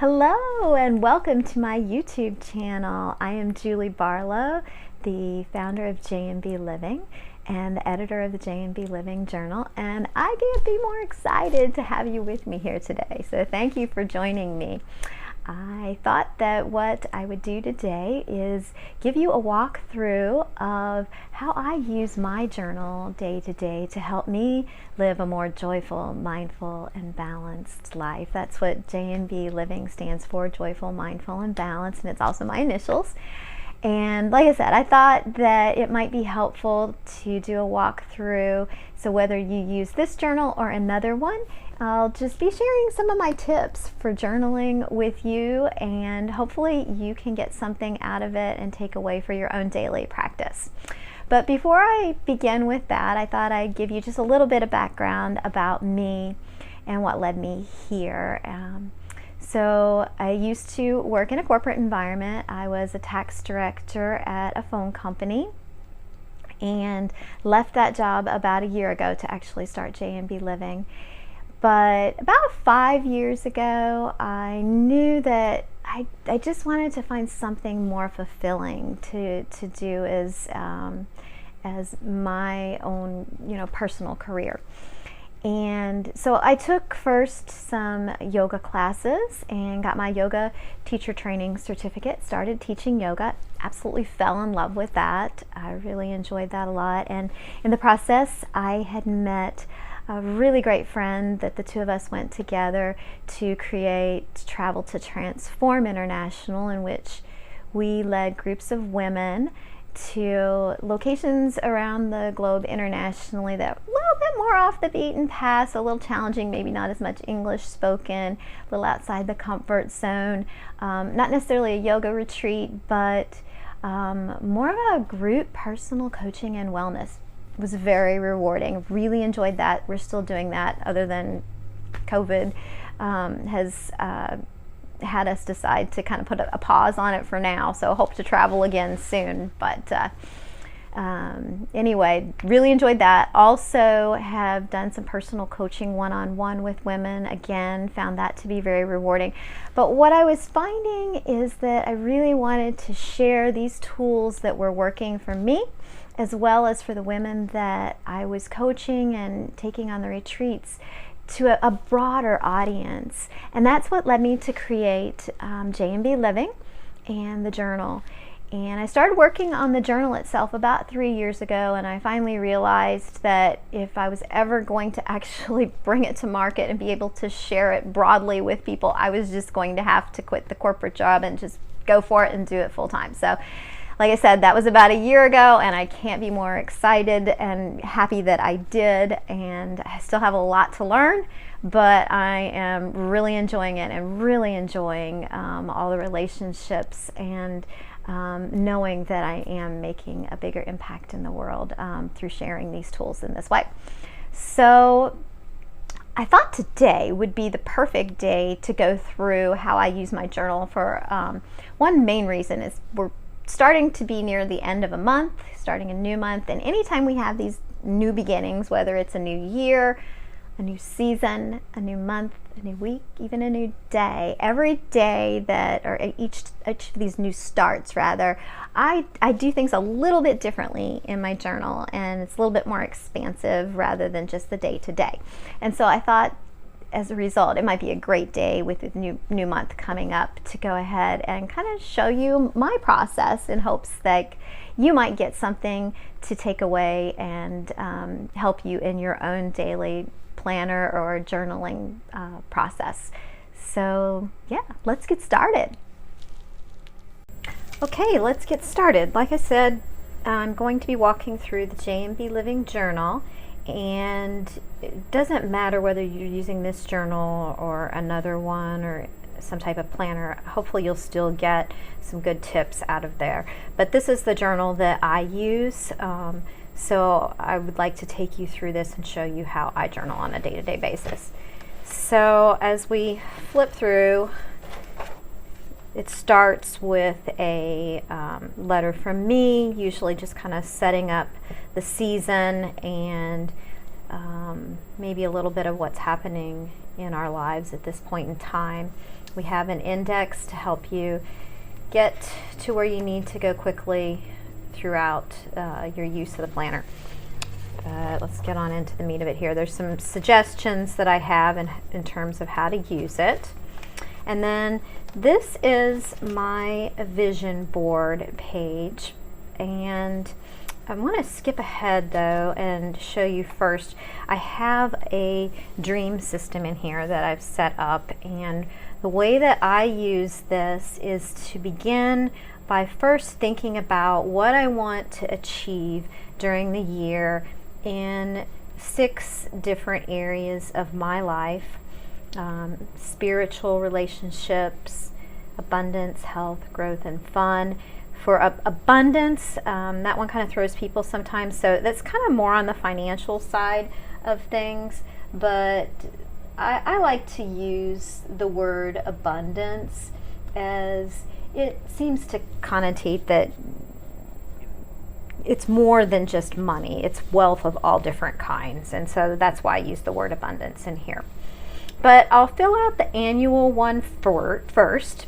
Hello and welcome to my YouTube channel. I am Julie Barlow, the founder of J&B Living and the editor of the J&B Living Journal, and I can't be more excited to have you with me here today. So thank you for joining me. I thought that what I would do today is give you a walkthrough of how I use my journal day to day to help me live a more joyful, mindful, and balanced life. That's what J&B Living stands for, joyful, mindful, and balanced, and it's also my initials. And like I said, I thought that it might be helpful to do a walkthrough. So whether you use this journal or another one, I'll just be sharing some of my tips for journaling with you, and hopefully you can get something out of it and take away for your own daily practice. But before I begin with that, I thought I'd give you just a little bit of background about me and what led me here. So I used to work in a corporate environment. I was a tax director at a phone company and left that job about a year ago to actually start J&B Living. But about 5 years ago, I knew that I just wanted to find something more fulfilling to do as my own personal career. And so I took first some yoga classes and got my yoga teacher training certificate, started teaching yoga, absolutely fell in love with that. I really enjoyed that a lot. And in the process, I had met a really great friend that the two of us went together to create Travel to Transform International, in which we led groups of women to locations around the globe internationally that are a little bit more off the beaten path, so a little challenging, maybe not as much English spoken, a little outside the comfort zone. Not necessarily a yoga retreat, but more of a group personal coaching and wellness. It was very rewarding. Really enjoyed that. We're still doing that, other than COVID has had us decide to kind of put a pause on it for now, so hope to travel again soon. But anyway, really enjoyed that. Also have done some personal coaching one-on-one with women. Again, found that to be very rewarding. But what I was finding is that I really wanted to share these tools that were working for me, as well as for the women that I was coaching and taking on the retreats, to a broader audience. And that's what led me to create J&B Living and the journal. And I started working on the journal itself about 3 years ago, and I finally realized that if I was ever going to actually bring it to market and be able to share it broadly with people, I was just going to have to quit the corporate job and just go for it and do it full time. So like I said, that was about a year ago, and I can't be more excited and happy that I did. And I still have a lot to learn, but I am really enjoying it and really enjoying all the relationships and knowing that I am making a bigger impact in the world through sharing these tools in this way. So I thought today would be the perfect day to go through how I use my journal for one main reason is we're starting to be near the end of a month, starting a new month, and anytime we have these new beginnings, whether it's a new year, a new season, a new month, a new week, even a new day, every day that, or each of these new starts rather, I do things a little bit differently in my journal, and it's a little bit more expansive rather than just the day to day. And so I thought, as a result, it might be a great day with the new month coming up to go ahead and kind of show you my process in hopes that you might get something to take away and help you in your own daily planner or journaling process. So yeah, let's get started. Okay, let's get started. Like I said, I'm going to be walking through the J&B Living Journal. And it doesn't matter whether you're using this journal or another one or some type of planner. Hopefully you'll still get some good tips out of there. But this is the journal that I use. So I would like to take you through this and show you how I journal on a day-to-day basis. So as we flip through, it starts with a letter from me, usually just kind of setting up the season and maybe a little bit of what's happening in our lives at this point in time. We have an index to help you get to where you need to go quickly throughout your use of the planner. Let's get on into the meat of it here. There's some suggestions that I have in terms of how to use it. And then this is my vision board page. And I want to skip ahead though and show you first. I have a dream system in here that I've set up, and the way that I use this is to begin by first thinking about what I want to achieve during the year in 6 different areas of my life: spiritual relationships, abundance, health, growth, and fun. For abundance, that one kind of throws people sometimes, so that's kind of more on the financial side of things, but I like to use the word abundance, as it seems to connotate that it's more than just money. It's wealth of all different kinds, and so that's why I use the word abundance in here. But I'll fill out the annual one first,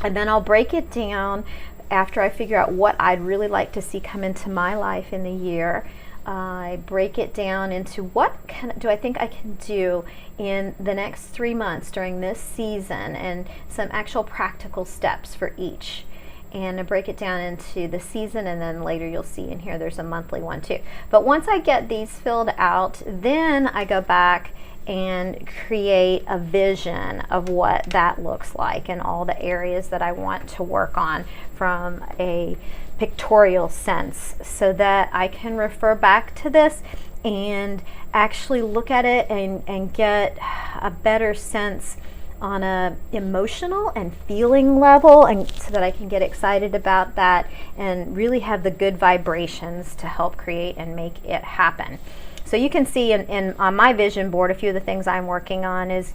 and then I'll break it down after I figure out what I'd really like to see come into my life in the year. I break it down into what do I think I can do in the next 3 months during this season, and some actual practical steps for each. And I break it down into the season, and then later you'll see in here there's a monthly one too. But once I get these filled out, then I go back and create a vision of what that looks like and all the areas that I want to work on from a pictorial sense, so that I can refer back to this and actually look at it and get a better sense on a emotional and feeling level, and so that I can get excited about that and really have the good vibrations to help create and make it happen. So you can see on my vision board, a few of the things I'm working on is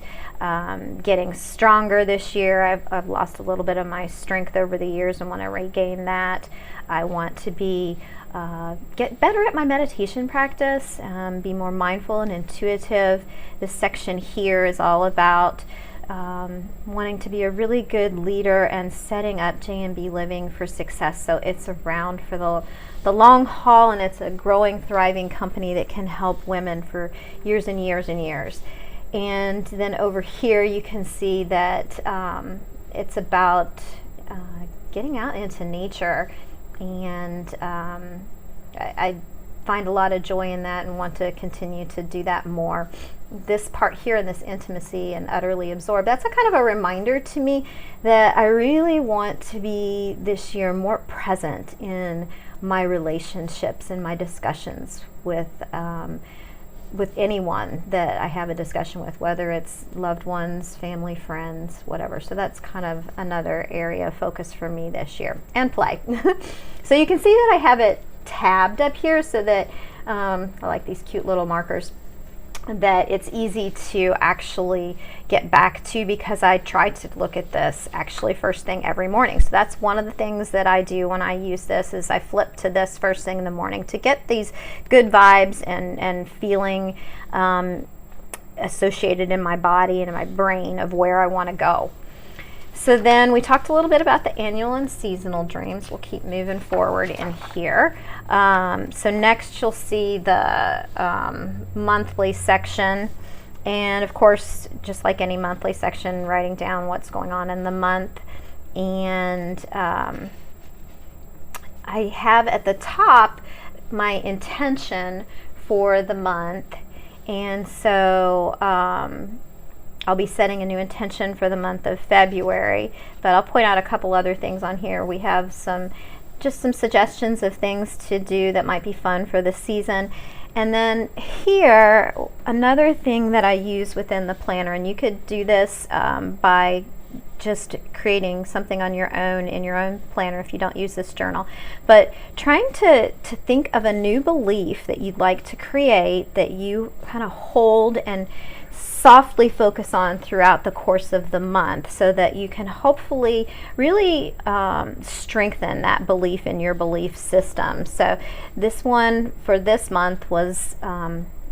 getting stronger this year. I've lost a little bit of my strength over the years and want to regain that. I want to get better at my meditation practice, be more mindful and intuitive. This section here is all about wanting to be a really good leader and setting up J&B Living for success. So it's around for the long haul, and it's a growing, thriving company that can help women for years and years and years. And then over here you can see that it's about getting out into nature, and I find a lot of joy in that and want to continue to do that more. This part here in this intimacy and utterly absorbed, that's a kind of a reminder to me that I really want to be this year more present in my relationships and my discussions with anyone that I have a discussion with, whether it's loved ones, family, friends, whatever. So that's kind of another area of focus for me this year, and play. So you can see that I have it tabbed up here, so that I like these cute little markers, that it's easy to actually get back to, because I try to look at this actually first thing every morning. So that's one of the things that I do when I use this, is I flip to this first thing in the morning to get these good vibes and feeling associated in my body and in my brain of where I want to go. So then we talked a little bit about the annual and seasonal dreams. We'll keep moving forward in here. So next you'll see the monthly section. And of course, just like any monthly section, writing down what's going on in the month. And I have at the top my intention for the month. And so I'll be setting a new intention for the month of February, but I'll point out a couple other things on here. We have just some suggestions of things to do that might be fun for the season. And then here, another thing that I use within the planner, and you could do this by just creating something on your own in your own planner if you don't use this journal, but trying to think of a new belief that you'd like to create, that you kind of hold and softly focus on throughout the course of the month, so that you can hopefully really strengthen that belief in your belief system. So this one for this month was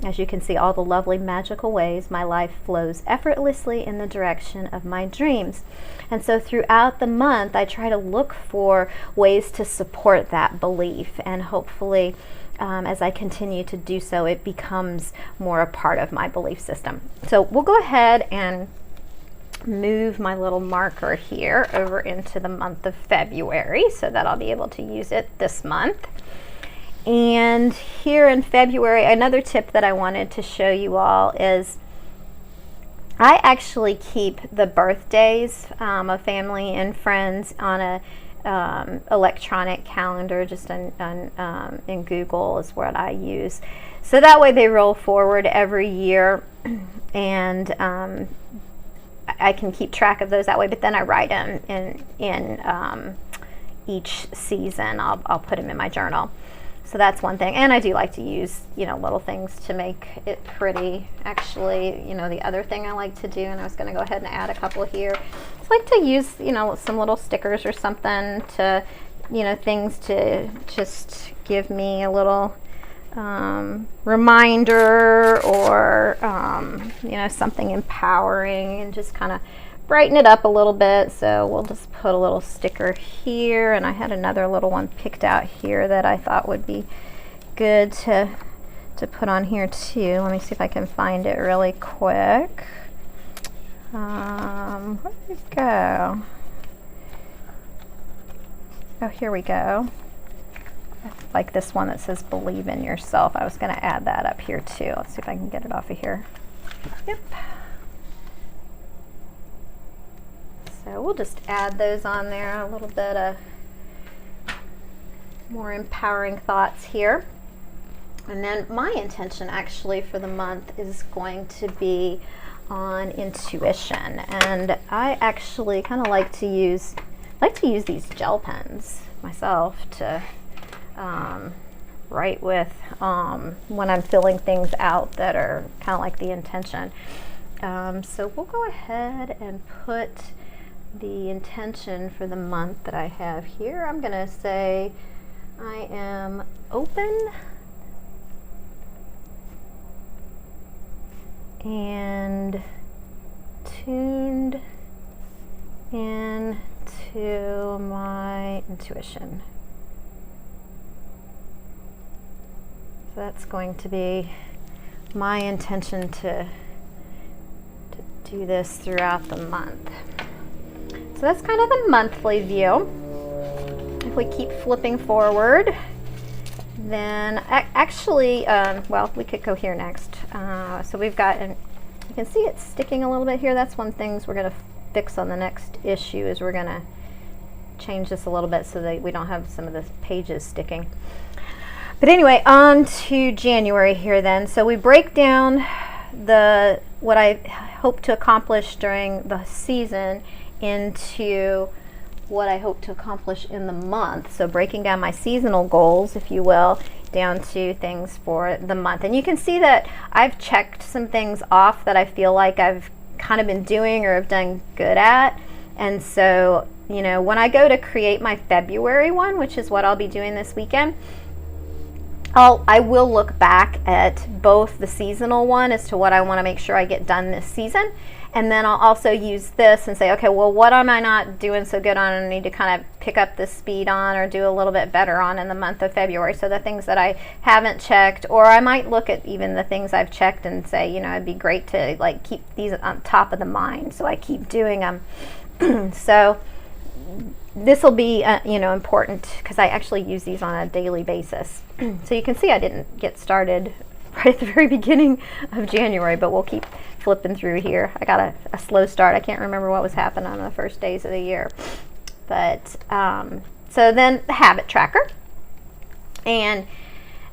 As you can see, all the lovely magical ways my life flows effortlessly in the direction of my dreams. And so throughout the month, I try to look for ways to support that belief, and hopefully as I continue to do so, it becomes more a part of my belief system. So we'll go ahead and move my little marker here over into the month of February so that I'll be able to use it this month. And here in February, another tip that I wanted to show you all is I actually keep the birthdays of family and friends on a electronic calendar, just in Google is what I use. So that way they roll forward every year, and I can keep track of those that way. But then I write them in each season. I'll put them in my journal. So that's one thing. And I do like to use, little things to make it pretty. Actually, the other thing I like to do, and I was going to go ahead and add a couple here, I like to use, some little stickers or something to, things to just give me a little reminder, or, something empowering, and just kind of brighten it up a little bit. So we'll just put a little sticker here, and I had another little one picked out here that I thought would be good to put on here too. Let me see if I can find it really quick. Where did it go? Oh, here we go. Like this one that says believe in yourself. I was going to add that up here too. Let's see if I can get it off of here. Yep. So we'll just add those on there, a little bit of more empowering thoughts here. And then my intention actually for the month is going to be on intuition. And I actually kind of like to use these gel pens myself to write with when I'm filling things out that are kind of like the intention. So we'll go ahead and put the intention for the month that I have here. I'm going to say I am open and tuned into my intuition. So that's going to be my intention to do this throughout the month. So that's kind of the monthly view. If we keep flipping forward, then actually, well, we could go here next. So we've got, and you can see it's sticking a little bit here. That's one thing we're going to fix on the next issue, is we're going to change this a little bit so that we don't have some of the pages sticking. But anyway, on to January here then. So we break down what I hope to accomplish during the season into what I hope to accomplish in the month. So breaking down my seasonal goals, if you will, down to things for the month. And you can see that I've checked some things off that I feel like I've kind of been doing or have done good at. And so, when I go to create my February one, which is what I'll be doing this weekend, I will look back at both the seasonal one as to what I want to make sure I get done this season, and then I'll also use this and say, okay, well, what am I not doing so good on and need to kind of pick up the speed on or do a little bit better on in the month of February? So the things that I haven't checked, or I might look at even the things I've checked and say, it'd be great to like keep these on top of the mind, so I keep doing them. So this will be important because I actually use these on a daily basis. So you can see I didn't get started right at the very beginning of January, but we'll keep flipping through here. I got a slow start. I can't remember what was happening on the first days of the year. But so then the habit tracker. And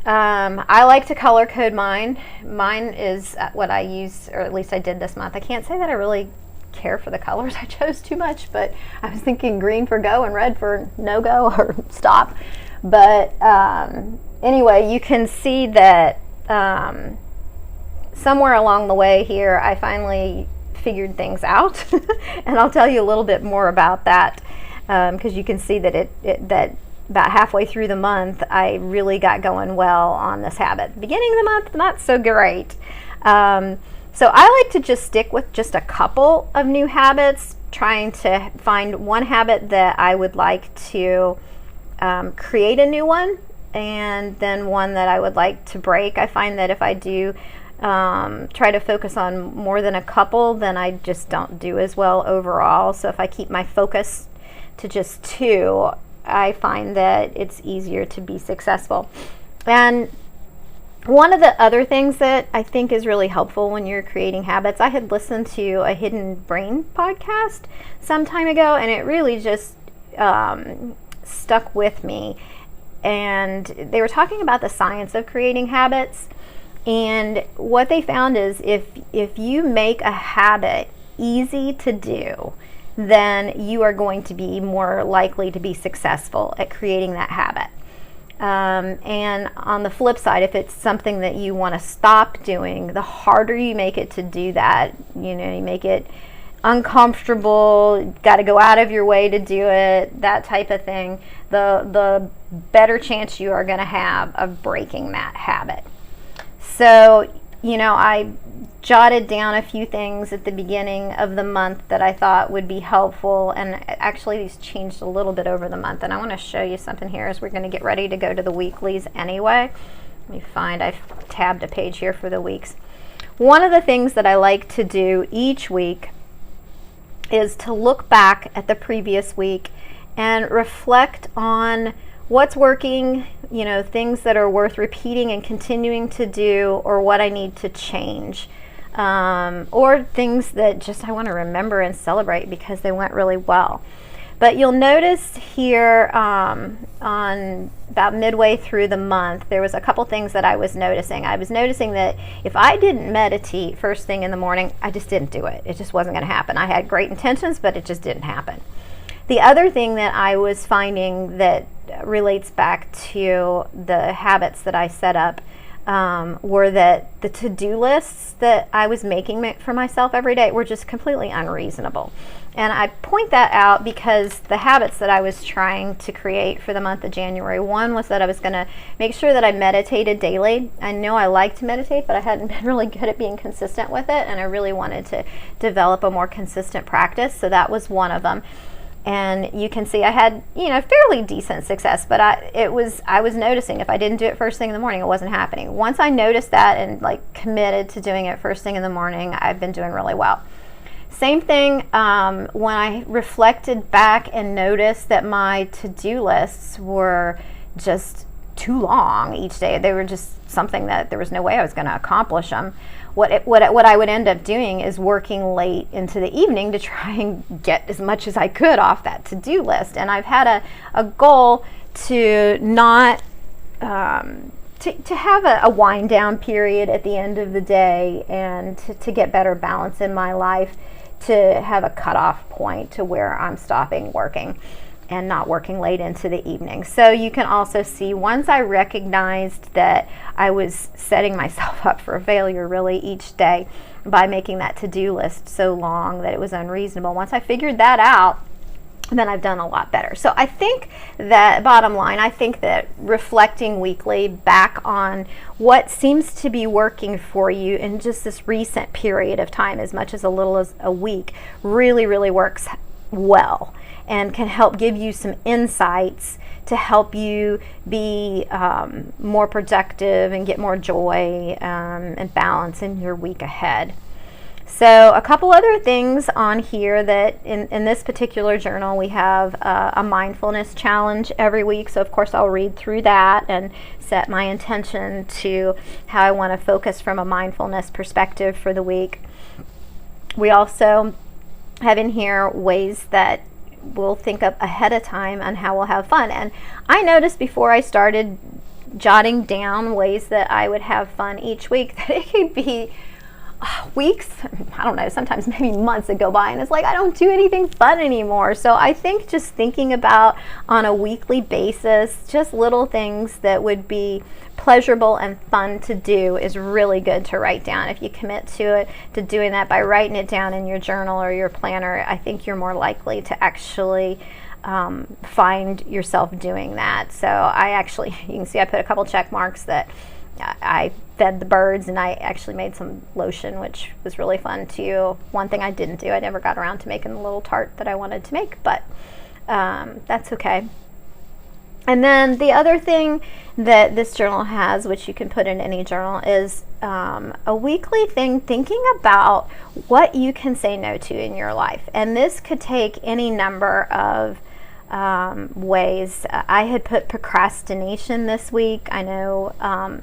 I like to color code mine. Mine is what I use, or at least I did this month. I can't say that I really care for the colors I chose too much, but I was thinking green for go and red for no go or stop. But anyway, you can see that somewhere along the way here I finally figured things out and I'll tell you a little bit more about that, because you can see that about halfway through the month, I really got going well on this habit. Beginning of the month, not so great. So I like to just stick with just a couple of new habits, trying to find one habit that I would like to create a new one, and then one that I would like to break. I find that if I do try to focus on more than a couple, then I just don't do as well overall. So if I keep my focus to just two, I find that it's easier to be successful. And one of the other things that I think is really helpful when you're creating habits, I had listened to a Hidden Brain podcast some time ago, and it really just stuck with me. And they were talking about the science of creating habits. And what they found is if you make a habit easy to do, then you are going to be more likely to be successful at creating that habit. And on the flip side, if it's something that you want to stop doing, the harder you make it to do that, you make it uncomfortable, got to go out of your way to do it, that type of thing, the better chance you are going to have of breaking that habit. So, I jotted down a few things at the beginning of the month that I thought would be helpful, and actually these changed a little bit over the month, and I want to show you something here as we're going to get ready to go to the weeklies anyway. Let me find, I've tabbed a page here for the weeks. One of the things that I like to do each week is to look back at the previous week and reflect on what's working, things that are worth repeating and continuing to do, or what I need to change, or things that just I want to remember and celebrate because they went really well. But you'll notice here on about midway through the month, there was a couple things that I was noticing. I was noticing that if I didn't meditate first thing in the morning, I just didn't do it. It just wasn't going to happen. I had great intentions, but it just didn't happen. The other thing that I was finding that relates back to the habits that I set up were that the to-do lists that I was making for myself every day were just completely unreasonable. And I point that out because the habits that I was trying to create for the month of January, one was that I was going to make sure that I meditated daily. I know I like to meditate, but I hadn't been really good at being consistent with it, and I really wanted to develop a more consistent practice, so that was one of them. And you can see I had, fairly decent success, but I was noticing if I didn't do it first thing in the morning, it wasn't happening. Once I noticed that and committed to doing it first thing in the morning, I've been doing really well. Same thing when I reflected back and noticed that my to-do lists were just too long each day. They were just something that there was no way I was going to accomplish them. What I would end up doing is working late into the evening to try and get as much as I could off that to-do list. And I've had a goal to not to have a wind down period at the end of the day, and to get better balance in my life, to have a cutoff point to where I'm stopping working and not working late into the evening. So you can also see, once I recognized that I was setting myself up for failure really each day by making that to-do list so long that it was unreasonable, once I figured that out, then I've done a lot better. So I think that, bottom line, I think that reflecting weekly back on what seems to be working for you in just this recent period of time, as much as a little as a week, really, really works well, and can help give you some insights to help you be more productive and get more joy and balance in your week ahead. So a couple other things on here that in this particular journal, we have a mindfulness challenge every week. So of course I'll read through that and set my intention to how I want to focus from a mindfulness perspective for the week. We also have in here ways that we'll think up ahead of time on how we'll have fun. And I noticed before I started jotting down ways that I would have fun each week that it could be weeks, I don't know, sometimes maybe months that go by, and it's like I don't do anything fun anymore. So I think just thinking about on a weekly basis just little things that would be pleasurable and fun to do is really good to write down. If you commit to doing that by writing it down in your journal or your planner, I think you're more likely to actually find yourself doing that. So I actually, you can see I put a couple check marks that I fed the birds, and I actually made some lotion, which was really fun too. One thing I didn't do, I never got around to making the little tart that I wanted to make, but that's okay. And then the other thing that this journal has, which you can put in any journal, is a weekly thing thinking about what you can say no to in your life. And this could take any number of ways. I had put procrastination this week. I know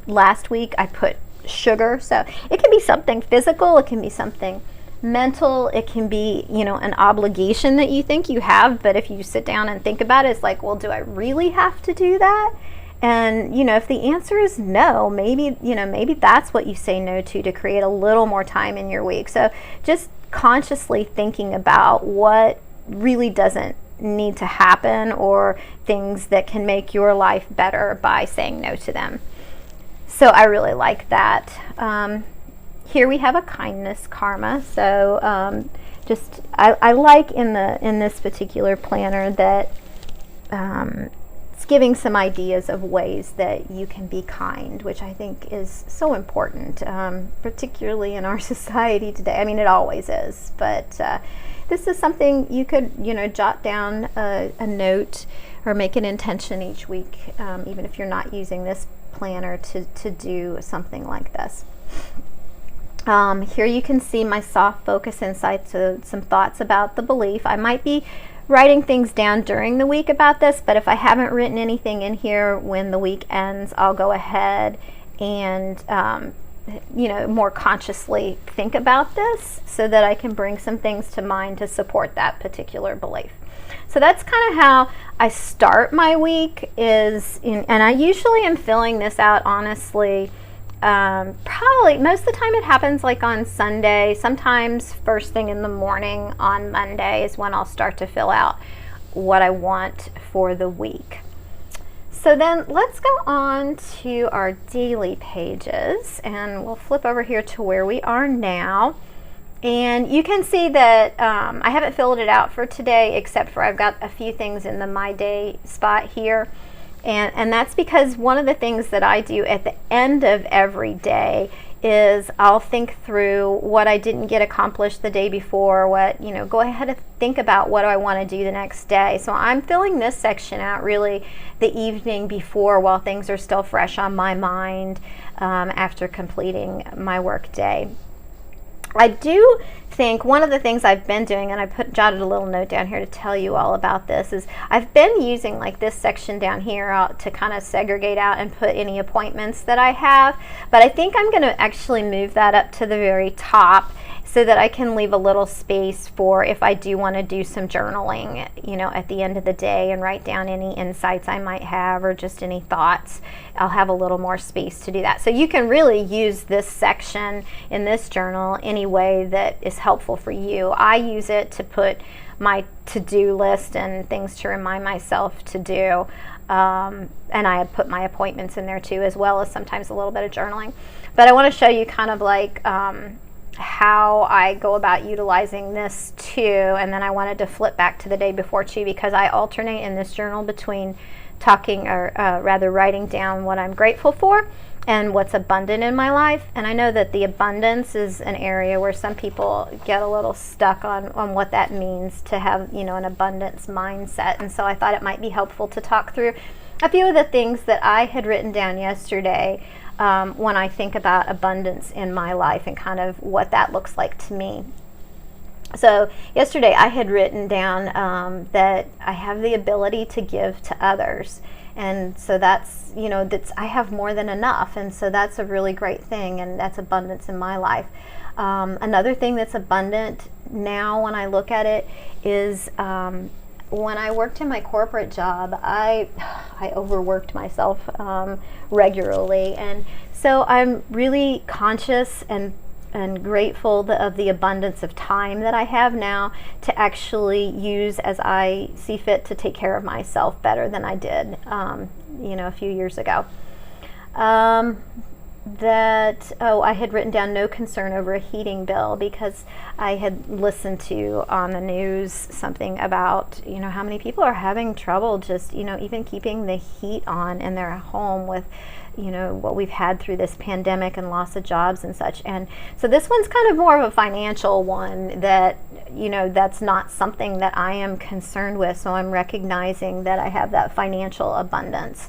last week I put sugar. So it can be something physical, it can be something mental, it can be, an obligation that you think you have, but if you sit down and think about it, it's like, well, do I really have to do that? And if the answer is no, maybe that's what you say no to create a little more time in your week. So just consciously thinking about what really doesn't need to happen, or things that can make your life better by saying no to them. So I really like that. Here we have a kindness karma. So I like in this particular planner that it's giving some ideas of ways that you can be kind, which I think is so important, particularly in our society today. I mean, it always is, but this is something you could, jot down a note or make an intention each week, even if you're not using this planner to do something like this. Here you can see my soft focus insights, so some thoughts about the belief. I might be writing things down during the week about this, but if I haven't written anything in here when the week ends, I'll go ahead and more consciously think about this so that I can bring some things to mind to support that particular belief. So that's kind of how I start my week, and I usually am filling this out, honestly, probably most of the time it happens like on Sunday. Sometimes first thing in the morning on Monday is when I'll start to fill out what I want for the week. So then let's go on to our daily pages, and we'll flip over here to where we are now. And you can see that I haven't filled it out for today, except for I've got a few things in the My Day spot here. And that's because one of the things that I do at the end of every day is I'll think through what I didn't get accomplished the day before, go ahead and think about what do I want to do the next day. So I'm filling this section out really the evening before, while things are still fresh on my mind after completing my work day. I do think one of the things I've been doing, and I jotted a little note down here to tell you all about this, is I've been using like this section down here to kind of segregate out and put any appointments that I have, but I think I'm going to actually move that up to the very top so that I can leave a little space for if I do want to do some journaling, at the end of the day, and write down any insights I might have or just any thoughts. I'll have a little more space to do that. So you can really use this section in this journal any way that is helpful for you. I use it to put my to-do list and things to remind myself to do. And I have put my appointments in there too, as well as sometimes a little bit of journaling. But I want to show you kind of like how I go about utilizing this too, and then I wanted to flip back to the day before too, because I alternate in this journal between talking, or rather writing down what I'm grateful for and what's abundant in my life. And I know that the abundance is an area where some people get a little stuck on what that means to have, an abundance mindset. And so I thought it might be helpful to talk through a few of the things that I had written down yesterday when I think about abundance in my life and kind of what that looks like to me. So yesterday I had written down that I have the ability to give to others. And so that's, I have more than enough. And so that's a really great thing, and that's abundance in my life. Another thing that's abundant now when I look at it is when I worked in my corporate job, I overworked myself regularly. And so I'm really conscious and grateful of the abundance of time that I have now to actually use as I see fit to take care of myself better than I did, a few years ago. I had written down no concern over a heating bill, because I had listened to on the news something about, how many people are having trouble just, even keeping the heat on in their home with, what we've had through this pandemic and loss of jobs and such. And so this one's kind of more of a financial one that, that's not something that I am concerned with. So I'm recognizing that I have that financial abundance.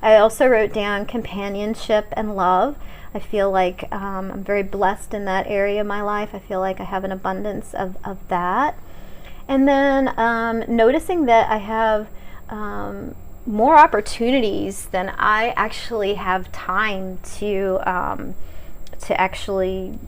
I also wrote down companionship and love. I feel like I'm very blessed in that area of my life. I feel like I have an abundance of that. And then noticing that I have more opportunities than I actually have time to actually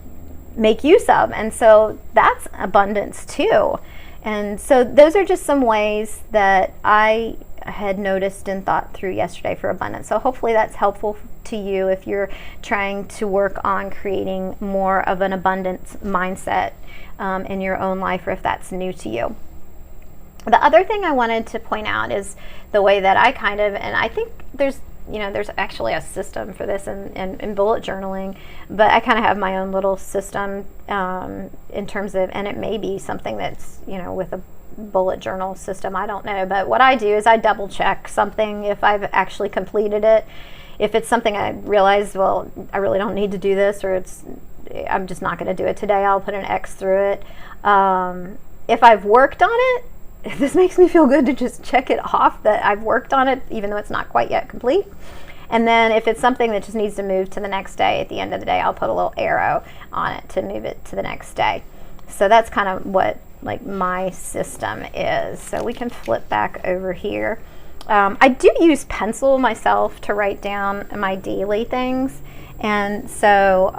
make use of. And so that's abundance too. And so those are just some ways that I had noticed and thought through yesterday for abundance. So hopefully that's helpful to you if you're trying to work on creating more of an abundance mindset in your own life, or if that's new to you. The other thing I wanted to point out is the way that I and I think there's actually a system for this in bullet journaling, but I kind of have my own little system in terms of, and it may be something that's, with a bullet journal system, I don't know, but what I do is I double check something if I've actually completed it. If it's something I realize, well, I really don't need to do this, or I'm just not going to do it today, I'll put an X through it. If I've worked on it, this makes me feel good to just check it off that I've worked on it, even though it's not quite yet complete. And then if it's something that just needs to move to the next day, at the end of the day, I'll put a little arrow on it to move it to the next day. So that's kind of what my system is. So we can flip back over here. I do use pencil myself to write down my daily things. And so,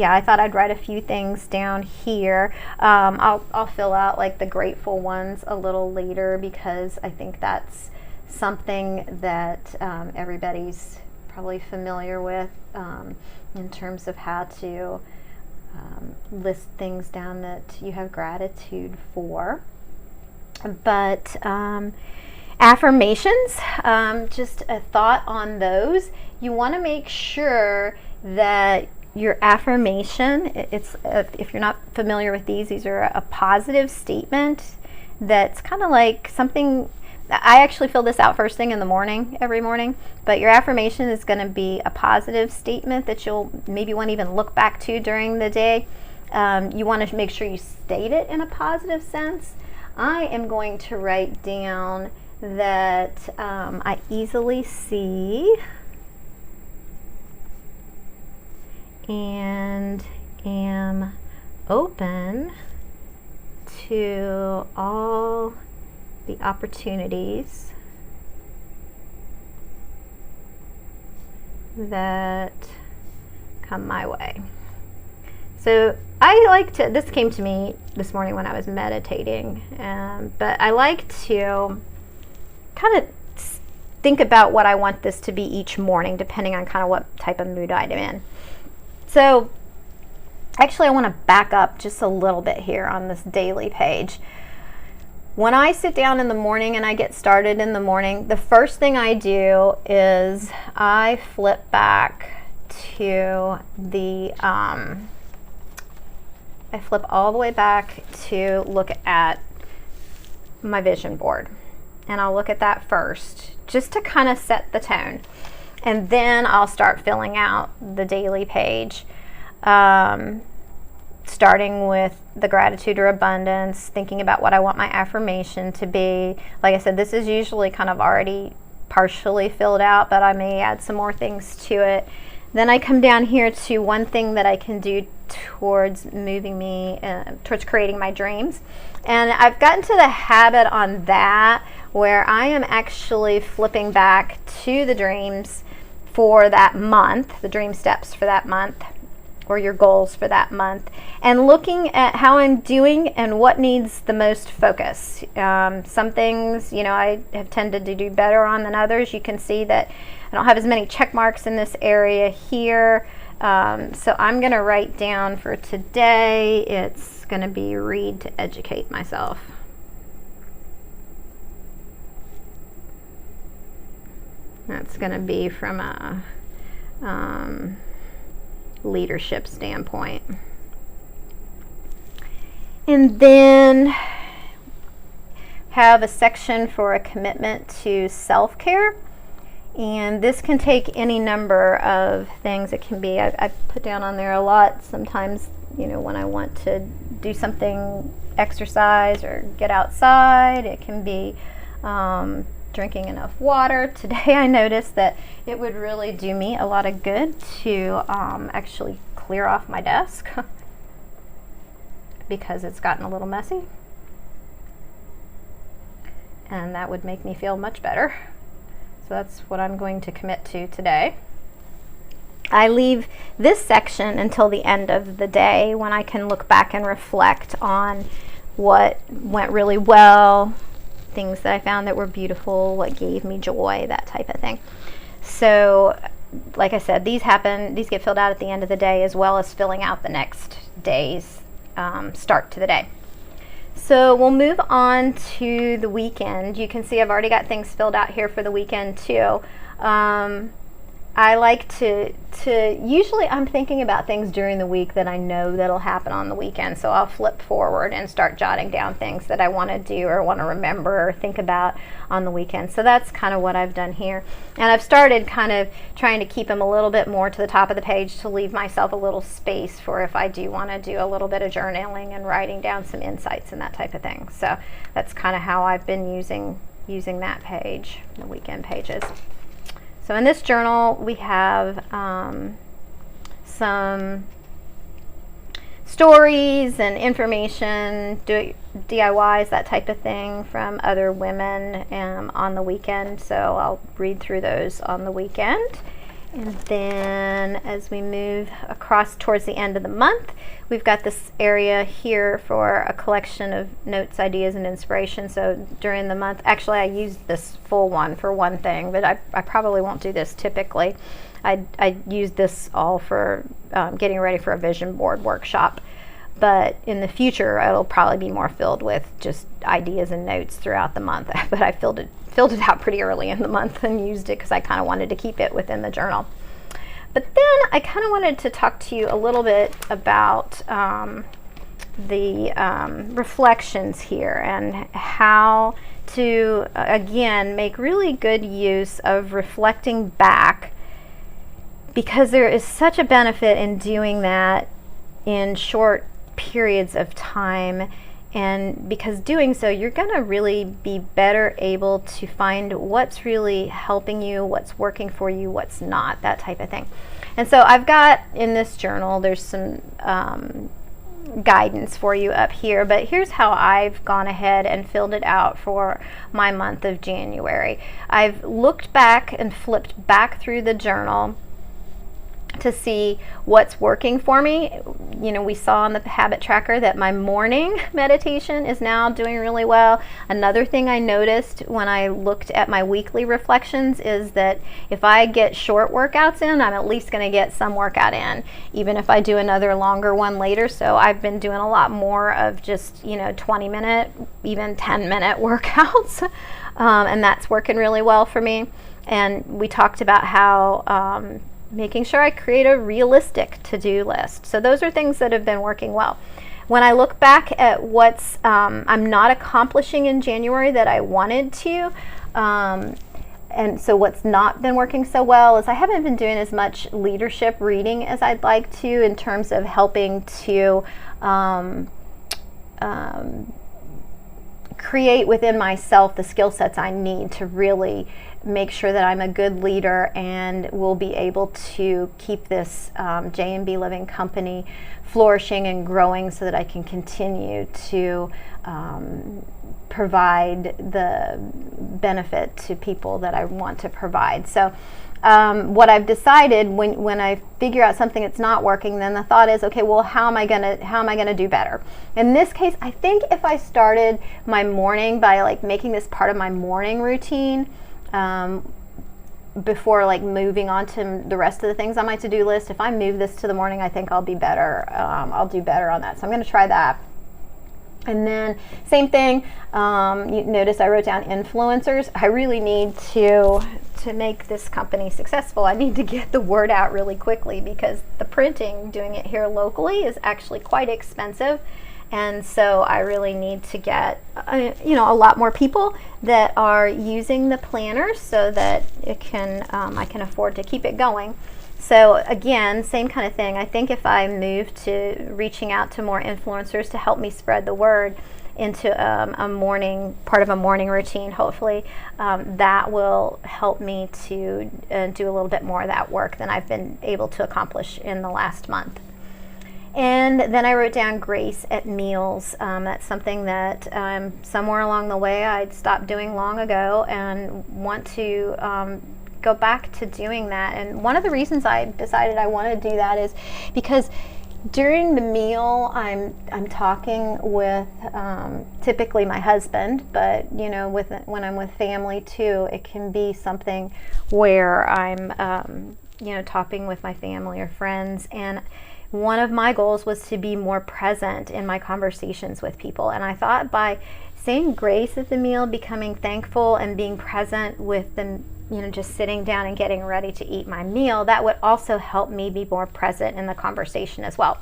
I thought I'd write a few things down here. I'll fill out the grateful ones a little later, because I think that's something that everybody's probably familiar with in terms of how to list things down that you have gratitude for. But affirmations, just a thought on those. You want to make sure that your affirmation, if you're not familiar with these are a positive statement that's kind of like something. I actually fill this out first thing in the morning, every morning, but your affirmation is going to be a positive statement that you'll maybe want to even look back to during the day. You want to make sure you state it in a positive sense. I am going to write down that I easily see and am open to all the opportunities that come my way. So I like to, this came to me this morning when I was meditating, but I like to kind of think about what I want this to be each morning, depending on kind of what type of mood I'm in. So actually I want to back up just a little bit here on this daily page. When I sit down in the morning and I get started in the morning, the first thing I do is I flip back to I flip all the way back to look at my vision board. And I'll look at that first, just to kind of set the tone. And then I'll start filling out the daily page, starting with the gratitude or abundance, thinking about what I want my affirmation to be. Like I said, this is usually kind of already partially filled out, but I may add some more things to it. Then I come down here to one thing that I can do towards moving me, towards creating my dreams. And I've gotten to the habit on that where I am actually flipping back to the dreams for that month, the dream steps for that month, or your goals for that month, and looking at how I'm doing and what needs the most focus. Some things, I have tended to do better on than others. You can see that I don't have as many check marks in this area here. So I'm going to write down for today, it's going to be read to educate myself. That's going to be from leadership standpoint. And then have a section for a commitment to self-care. And this can take any number of things. It can be, I put down on there a lot sometimes, when I want to do something, exercise or get outside. It can be drinking enough water. Today I noticed that it would really do me a lot of good to actually clear off my desk because it's gotten a little messy. And that would make me feel much better. So that's what I'm going to commit to today. I leave this section until the end of the day when I can look back and reflect on what went really well, things that I found that were beautiful, what gave me joy, that type of thing. So, like I said, these get filled out at the end of the day, as well as filling out the next day's start to the day. So we'll move on to the weekend. You can see I've already got things filled out here for the weekend too. I like to usually I'm thinking about things during the week that I know that'll happen on the weekend. So I'll flip forward and start jotting down things that I want to do or want to remember or think about on the weekend. So that's kind of what I've done here. And I've started kind of trying to keep them a little bit more to the top of the page to leave myself a little space for if I do want to do a little bit of journaling and writing down some insights and that type of thing. So that's kind of how I've been using that page, the weekend pages. So in this journal, we have some stories and information, DIYs, that type of thing from other women on the weekend. So I'll read through those on the weekend. And then as we move across towards the end of the month, we've got this area here for a collection of notes, ideas, and inspiration. So during the month, actually I used this full one for one thing, but I probably won't do this typically. I use this all for getting ready for a vision board workshop. But in the future, it'll probably be more filled with just ideas and notes throughout the month. But I filled it out pretty early in the month and used it because I kind of wanted to keep it within the journal. But then I kind of wanted to talk to you a little bit about the reflections here and how to, again, make really good use of reflecting back, because there is such a benefit in doing that in short periods of time. And because doing so, you're going to really be better able to find what's really helping you, what's working for you, what's not, that type of thing. And so I've got in this journal, there's some guidance for you up here, but here's how I've gone ahead and filled it out for my month of January. I've looked back and flipped back through the journal to see what's working for me. We saw on the habit tracker that my morning meditation is now doing really well. Another thing I noticed when I looked at my weekly reflections is that if I get short workouts in, I'm at least going to get some workout in, even if I do another longer one later. So I've been doing a lot more of just 20-minute, even 10-minute workouts, and that's working really well for me. And we talked about how making sure I create a realistic to-do list. So those are things that have been working well. When I look back at what's I'm not accomplishing in January that I wanted to, and so what's not been working so well is I haven't been doing as much leadership reading as I'd like to, in terms of helping to create within myself the skill sets I need to really make sure that I'm a good leader and will be able to keep this J&B Living company flourishing and growing so that I can continue to provide the benefit to people that I want to provide. So what I've decided when I figure out something that's not working, then the thought is, okay, well, how am I gonna do better? In this case, I think if I started my morning by making this part of my morning routine, before moving on to the rest of the things on my to-do list, if I move this to the morning, I think I'll be better. I'll do better on that. So I'm going to try that. And then same thing, you notice I wrote down influencers. I really need to to make this company successful, I need to get the word out really quickly, because the printing, doing it here locally, is actually quite expensive. And so I really need to get, a lot more people that are using the planner so that I can afford to keep it going. So again, same kind of thing. I think if I move to reaching out to more influencers to help me spread the word into part of a morning routine, hopefully, that will help me to do a little bit more of that work than I've been able to accomplish in the last month. And then I wrote down grace at meals. That's something that somewhere along the way I'd stopped doing long ago, and want to go back to doing that. And one of the reasons I decided I want to do that is because during the meal I'm talking with typically my husband, but when I'm with family too, it can be something where I'm talking with my family or friends. And one of my goals was to be more present in my conversations with people. And I thought by saying grace at the meal, becoming thankful, and being present with them, just sitting down and getting ready to eat my meal, that would also help me be more present in the conversation as well.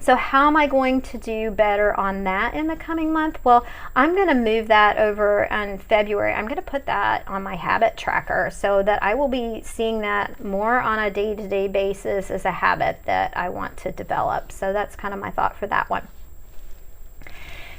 So how am I going to do better on that in the coming month? Well, I'm going to move that over in February. I'm going to put that on my habit tracker so that I will be seeing that more on a day-to-day basis as a habit that I want to develop. So that's kind of my thought for that one.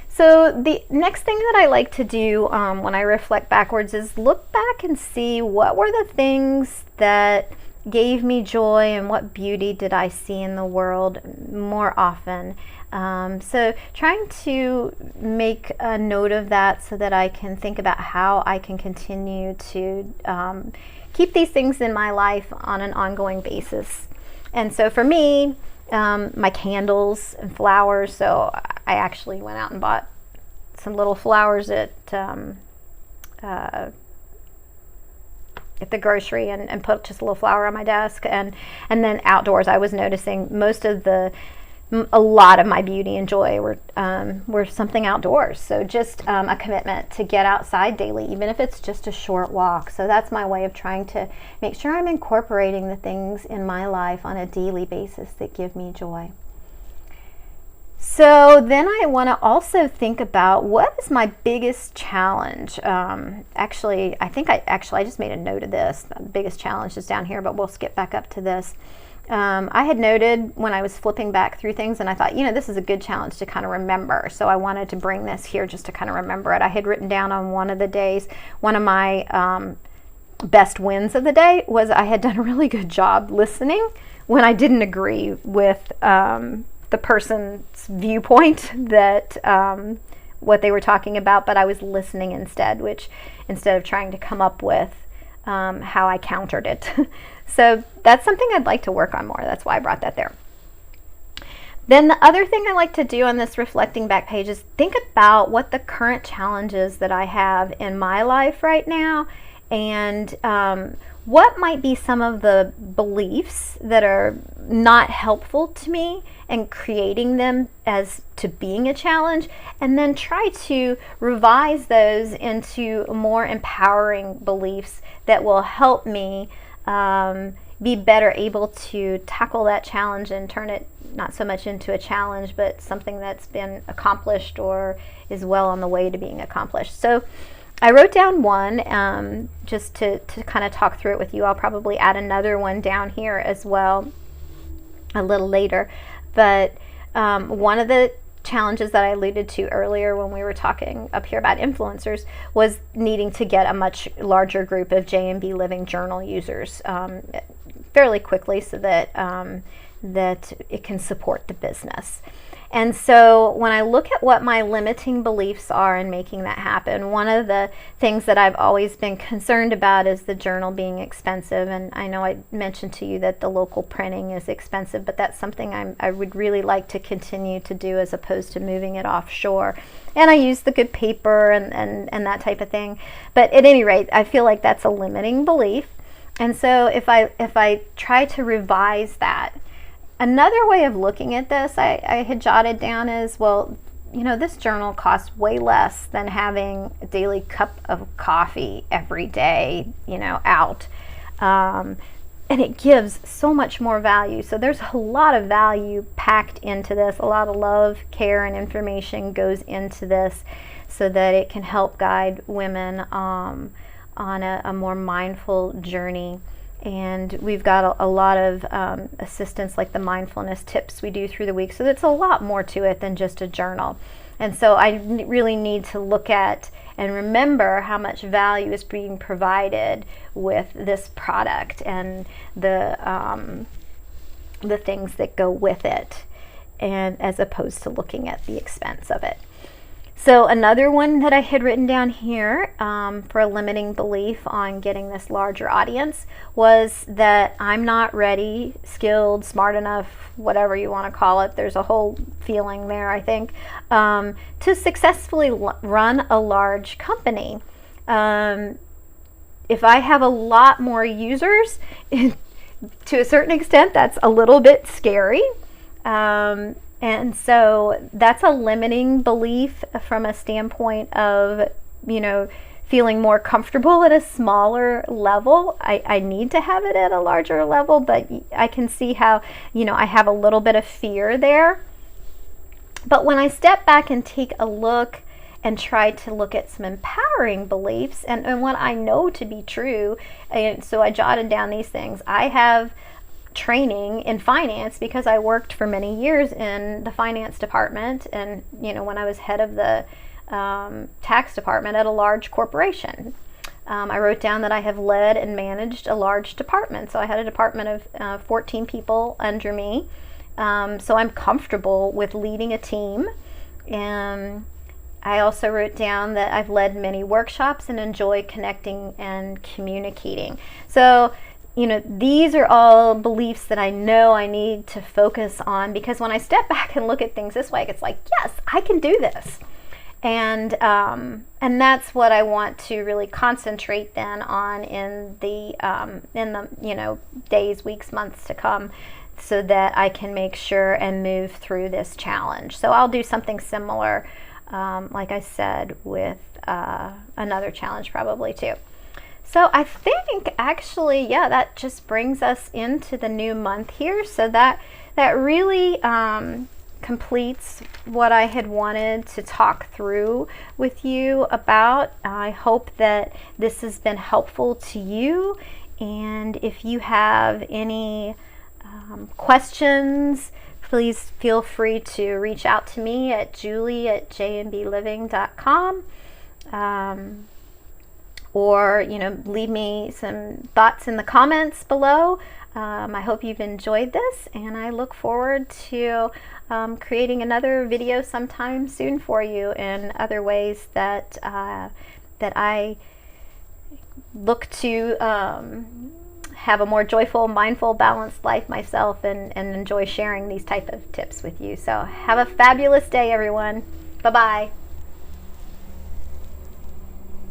So the next thing that I like to do when I reflect backwards is look back and see what were the things that gave me joy and what beauty did I see in the world more often. So trying to make a note of that so that I can think about how I can continue to keep these things in my life on an ongoing basis. And so for me, my candles and flowers, so I actually went out and bought some little flowers at the grocery and put just a little flower on my desk. And then outdoors, I was noticing a lot of my beauty and joy were something outdoors. So just a commitment to get outside daily, even if it's just a short walk. So that's my way of trying to make sure I'm incorporating the things in my life on a daily basis that give me joy. So then I want to also think about what is my biggest challenge. Actually, I just made a note of this. The biggest challenge is down here, but we'll skip back up to this. I had noted when I was flipping back through things, and I thought, this is a good challenge to kind of remember. So I wanted to bring this here just to kind of remember it. I had written down on one of the days, one of my best wins of the day was I had done a really good job listening when I didn't agree with the person's viewpoint that what they were talking about, but I was listening instead of trying to come up with how I countered it. So that's something I'd like to work on more. That's why I brought that there. Then the other thing I like to do on this reflecting back page is think about what the current challenges that I have in my life right now, and what might be some of the beliefs that are not helpful to me and creating them as to being a challenge, and then try to revise those into more empowering beliefs that will help me be better able to tackle that challenge and turn it not so much into a challenge, but something that's been accomplished or is well on the way to being accomplished. So I wrote down one just to kind of talk through it with you. I'll probably add another one down here as well a little later. But one of the challenges that I alluded to earlier when we were talking up here about influencers was needing to get a much larger group of J&B Living Journal users fairly quickly so that that it can support the business. And so when I look at what my limiting beliefs are in making that happen, one of the things that I've always been concerned about is the journal being expensive. And I know I mentioned to you that the local printing is expensive, but that's something I would really like to continue to do as opposed to moving it offshore. And I use the good paper and that type of thing. But at any rate, I feel like that's a limiting belief. And so if I try to revise that, another way of looking at this I had jotted down is, well, this journal costs way less than having a daily cup of coffee every day, out. And it gives so much more value. So there's a lot of value packed into this. A lot of love, care, and information goes into this so that it can help guide women on a more mindful journey. And we've got a lot of assistance, like the mindfulness tips we do through the week. So it's a lot more to it than just a journal. And so I really need to look at and remember how much value is being provided with this product and the things that go with it, and as opposed to looking at the expense of it. So another one that I had written down here for a limiting belief on getting this larger audience was that I'm not ready, skilled, smart enough, whatever you want to call it. There's a whole feeling there, I think, to successfully run a large company. If I have a lot more users, to a certain extent, that's a little bit scary. And so that's a limiting belief from a standpoint of, feeling more comfortable at a smaller level. I need to have it at a larger level, but I can see how, I have a little bit of fear there. But when I step back and take a look and try to look at some empowering beliefs and what I know to be true, and so I jotted down these things. I have training in finance because I worked for many years in the finance department, and when I was head of the tax department at a large corporation. I wrote down that I have led and managed a large department. So I had a department of 14 people under me. So I'm comfortable with leading a team. And I also wrote down that I've led many workshops and enjoy connecting and communicating. So these are all beliefs that I know I need to focus on, because when I step back and look at things this way, it's like, yes, I can do this. And that's what I want to really concentrate then on in the days, weeks, months to come, so that I can make sure and move through this challenge. So I'll do something similar, like I said, with another challenge probably too. So I think actually, that just brings us into the new month here. So that really completes what I had wanted to talk through with you about. I hope that this has been helpful to you. And if you have any questions, please feel free to reach out to me at julie@jnbliving.com. Or leave me some thoughts in the comments below. I hope you've enjoyed this, and I look forward to creating another video sometime soon for you in other ways that I look to have a more joyful, mindful, balanced life myself, and enjoy sharing these type of tips with you. So have a fabulous day, everyone. Bye-bye.